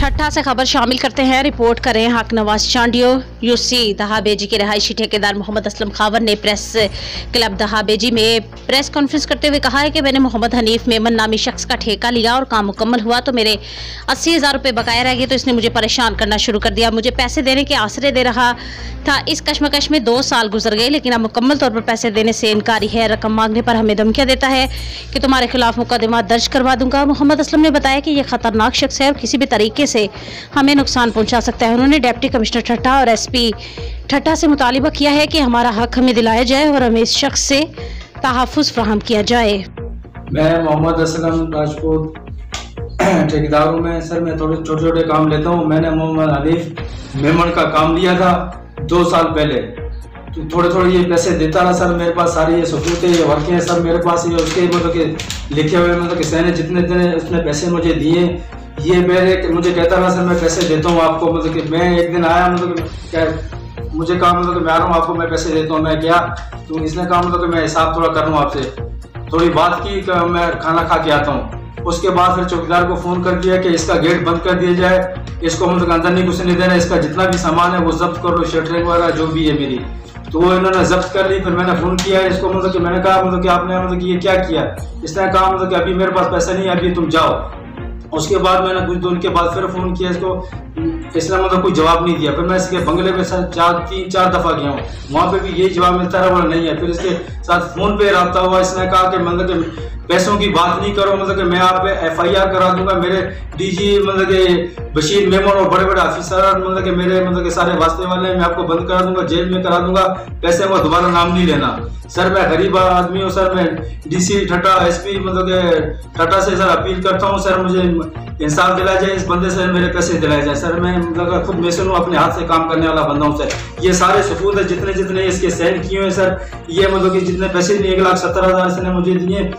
ठट्ठा से खबर शामिल करते हैं। रिपोर्ट करें हक नवाज चांडियो। यूसी दहाबेजी के रहायशी ठेकेदार मोहम्मद असलम खावर ने प्रेस क्लब दहाबेजी में प्रेस कॉन्फ्रेंस करते हुए कहा है कि मैंने मोहम्मद हनीफ मेमन नामी शख्स का ठेका लिया और काम मुकम्मल हुआ तो मेरे 80,000 रुपये बकाया रह गए, तो इसने मुझे परेशान करना शुरू कर दिया। मुझे पैसे देने के आसरे दे रहा था। इस कश्मकश में 2 साल गुजर गए, लेकिन अब मुकम्मल तौर पर पैसे देने से इनकारी है। रकम मांगने पर हमें धमकियां देता है कि तुम्हारे खिलाफ मुकदमा दर्ज करवा दूंगा। मोहम्मद असलम ने बताया कि यह खतरनाक शख्स है और किसी भी तरीके से हमें नुकसान पहुंचा सकता है। उन्होंने डिप्टी कमिश्नर ठट्ठा और एसपी ठट्ठा से मुतालिबा किया है कि हमारा हक हमें दिलाया जाए और हमें इस शख्स से तहफ़्फ़ुज़ फराहम किया जाए। मैं मोहम्मद असलम राजपूत ठेकेदार हूँ। मैं सर मैं थोड़े छोटे छोटे काम लेता हूँ। मैंने मोहम्मद हनीफ मेमन का काम लिया था 2 साल पहले, तो थोड़े थोड़े ये पैसे देता रहा सर। मेरे पास सारी ये सबूत है, ये वर्क है सर मेरे पास। ये उसके मतलब के लिखे हुए मतलब कि सैने जितने उसने पैसे मुझे दिए, ये मुझे कहता रहा सर मैं पैसे देता हूँ आपको। मतलब कि मैं एक दिन आया, मतलब कि क्या मुझे कहा मतलब कि मैं आ रहा हूँ आपको मैं पैसे देता हूँ। मैं गया तो इसने कहा मतलब कि मैं हिसाब थोड़ा कर रहा हूँ आपसे। थोड़ी बात की कि मैं खाना खा के आता हूँ। उसके बाद फिर चौकीदार को फ़ोन कर दिया कि इसका गेट बंद कर दिया जाए, इसको मतलब अंदर नहीं घुसने देना, इसका जितना भी सामान है वो जब्त कर लो, शटरिंग वगैरह जो भी है मेरी। तो वो इन्होंने जब्त कर ली। फिर मैंने फ़ोन किया इसको, मतलब कि मैंने कहा मतलब कि आपने मतलब कि ये क्या किया। इसने कहा मतलब कि अभी मेरे पास पैसा नहीं है, अभी तुम जाओ। उसके बाद मैंने कुछ दिन के बाद फिर फ़ोन किया इसको, इसने मतलब कोई जवाब नहीं दिया। फिर मैं इसके बंगले पे सर 3-4 दफ़ा गया हूँ, वहाँ पे भी यही जवाब मिलता रहा, बोला नहीं है। फिर इसके साथ फ़ोन पे रब्ता हुआ, इसने कहा कि मतलब कि पैसों की बात नहीं करो, मतलब कि मैं आप पे FIR करा दूंगा। मेरे DG मतलब कि बशीर मेमन और बड़े बड़े ऑफिसर मतलब कि मेरे मतलब कि सारे वास्ते वाले मैं आपको बंद करा दूंगा, जेल में करा दूंगा, पैसे को दोबारा नाम नहीं लेना। सर मैं गरीब आदमी हूँ सर, मैं DC ठट्ठा SP मतलब कि ठट्ठा से सर अपील करता हूँ सर, मुझे इंसाफ दिलाया जाए, इस बंदे से मेरे पैसे दिलाए जाए। सर मैं मतलब खुद मैं सुनूँ अपने हाथ से काम करने वाला बंदा हूँ सर। ये सारे सबूत है जितने जितने इसके साइन किए हैं सर। ये मतलब कि जितने पैसे 1,70,000 इसने मुझे दिए,